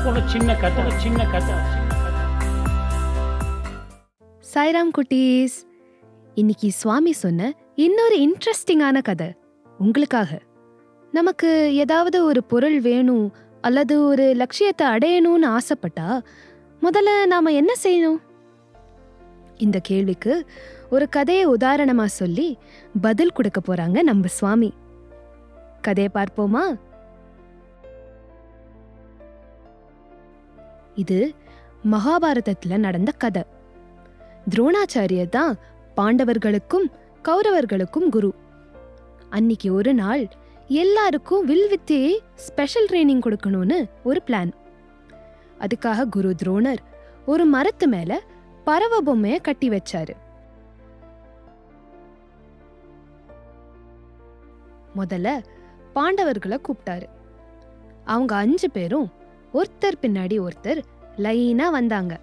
ஒரு சின்ன கதை. சாய்ராம் குட்டீஸ், இன்னைக்கு சுவாமி சொன்ன இன்னொரு இன்ட்ரெஸ்டிங்கான கதை உங்களுக்காக. நமக்கு ஏதாவது ஒரு பொருள் வேணும் அல்லது ஒரு லட்சியத்தை அடையணும்னு ஆசைப்பட்டா முதல்ல நாம என்ன செய்யணும்? இந்த கேள்விக்கு ஒரு கதையை உதாரணமா சொல்லி பதில் கொடுக்க போறாங்க நம்ம சுவாமி. கதையை பார்ப்போமா? இது மகாபாரதத்துல நடந்த கதை. துரோணாச்சாரியர் தான் பாண்டவர்களுக்கும் கௌரவர்களுக்கும் குரு. அன்னைக்கு ஒரு நாள் எல்லாருக்கும் வில்வித்தையை ஸ்பெஷல் ட்ரைனிங் கொடுக்கணும்னு ஒரு பிளான். அதுக்காக குரு துரோணர் ஒரு மரத்து மேல பறவை பொம்மைய கட்டி வச்சாரு. முதல்ல பாண்டவர்களை கூப்பிட்டாரு. அவங்க 5 பேரும் ஒருத்தர் பின்னாடி ஒருத்தர் லைனா வந்தாங்க.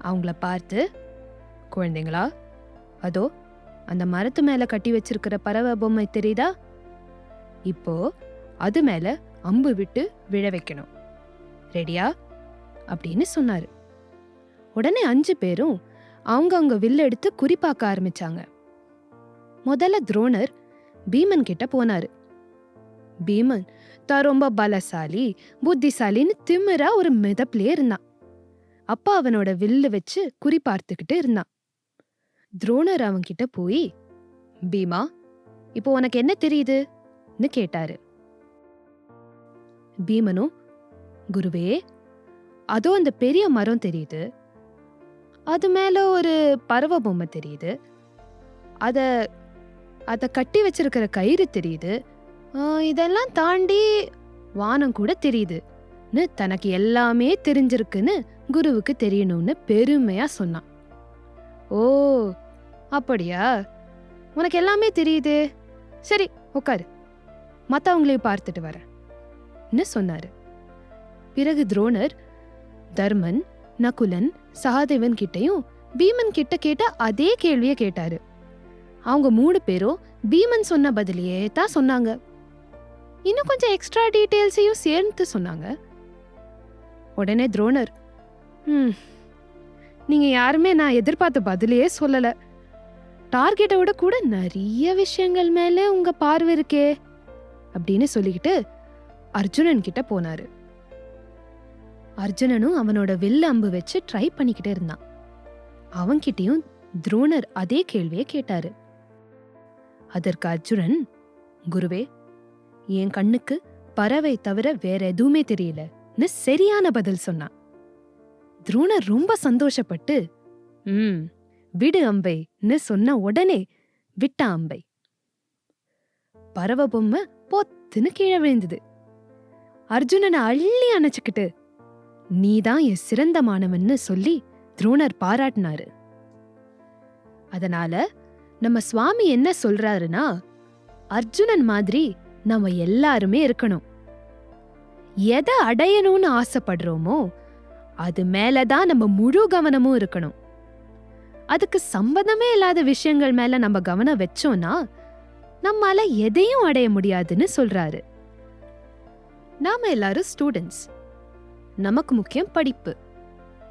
அவங்கள பார்த்து, குழந்தைங்களா, அதோ அந்த மரத்து மேல கட்டி வச்சிருக்கிற பறவை பொம்மை தெரியுதா? இப்போ அது மேல அம்பு விட்டு விழ வைக்கணும். ரெடியா? அப்படின்னு சொன்னாரு. உடனே 5 பேரும் அவங்க வில்ல எடுத்து குறிப்பாக்க ஆரம்பிச்சாங்க. முதல்ல துரோணர் பீமன் கிட்ட போனாரு. பீமன் தான் ரொம்ப பலசாலி, புத்திசாலின்னு திமிரா ஒரு மிதப்பிலே இருந்தான். அப்பா அவனோட வில்லு வச்சு குறி பார்த்துக்கிட்டு இருந்தான். துரோணர் அவன்கிட்ட போய், பீமா, இப்போ உனக்கு என்ன தெரியுதுன்னு கேட்டாரு. பீமனும், குருவே, அதோ அந்த பெரிய மரம் தெரியுது, அது மேல ஒரு பறவை பொம்மை தெரியுது, அத கட்டி வச்சிருக்கிற கயிறு தெரியுது, இதெல்லாம் தாண்டி வானம் கூட தெரியுதுன்னு தனக்கு எல்லாமே தெரிஞ்சிருக்குன்னு குருவுக்கு தெரியணும்னு பெருமையா சொன்னான். ஓ, அப்படியா? உனக்கு எல்லாமே தெரியுது, சரி உட்காரு, மத்தவங்களையும் பார்த்துட்டு வரேன்னு சொன்னாரு. பிறகு துரோணர் தர்மன், நகுலன், சகாதேவன் கிட்டையும் பீமன் கிட்ட கேட்ட அதே கேள்வியை கேட்டாரு. அவங்க 3 பேரும் பீமன் சொன்ன பதிலையே தான் சொன்னாங்க. இன்னும் கொஞ்சம் எக்ஸ்ட்ரா டீடைல்ஸையும் சேர்த்து சொன்னாங்க. உடனே துரோணர், நீங்க யாருமே நான் எதிர்பார்த்த பதிலையே சொல்லல. டார்கெட்டை விட கூட நிறைய விஷயங்கள் மேல உங்க பார்வை இருக்கே அப்படின்னு சொல்லிக்கிட்டு அர்ஜுனன் கிட்ட போனாரு. அர்ஜுனனும் அவனோட வில்ல அம்பு வச்சு ட்ரை பண்ணிக்கிட்டே இருந்தான். அவன்கிட்டயும் துரோணர் அதே கேள்வியை கேட்டாரு. அதற்கு அர்ஜுனன், குருவே, என் கண்ணுக்கு பறவை தவிர வேற எதுவுமே தெரியலன்னு சரியான பதில் சொன்னான். துரோணர் ரொம்ப சந்தோஷப்பட்டு, விடு அம்பைன்னு சொன்ன உடனே விட்டா அம்பை. பறவை பொம்மை பொத்துன்னு கீழே விழுந்தது. அர்ஜுனனை அள்ளி அணைச்சுக்கிட்டு, நீதான் என் சிறந்த மாணவன்னு சொல்லி துரோணர் பாராட்டினாரு. அதனால நம்ம சுவாமி என்ன சொல்றாருன்னா, அர்ஜுனன் மாதிரி நம்ம எல்லாருமே இருக்கணும். எதை அடையணும்னு ஆசைப்படுறோமோ அது மேலதான் நம்ம முழு கவனமும் இருக்கணும். அதுக்கு சம்பந்தமே இல்லாத விஷயங்கள் மேல நம்ம கவனம் வச்சோம்னா நம்மால எதையும் அடைய முடியாதுன்னு சொல்றாரு. நாம எல்லாரும் ஸ்டூடெண்ட்ஸ். நமக்கு முக்கியம் படிப்பு,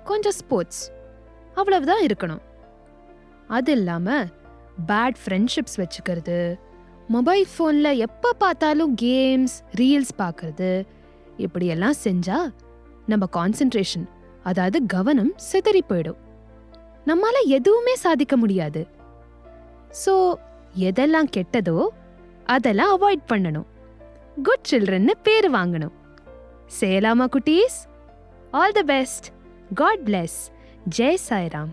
கொஞ்சம் ஸ்போர்ட்ஸ், அவ்வளவுதான் இருக்கணும். அது இல்லாம பேட் ஃப்ரெண்ட்ஷிப்ஸ் வச்சுக்கிறது, மொபைல் போன்ல எப்ப பார்த்தாலும் கேம்ஸ், ரீல்ஸ் பார்க்கறது, இப்படியெல்லாம் செஞ்சா நம்ம கான்சென்ட்ரேஷன், அதாவது கவனம் சிதறி போயிடும். நம்மால எதுவுமே சாதிக்க முடியாது. சோ எதெல்லாம் கெட்டதோ அதெல்லாம் அவாய்ட் பண்ணணும். குட் சில்ட்ரன்னு பேரு வாங்கணும். செய்யலாமா குட்டீஸ்? All the best. God bless. Jai Sairam.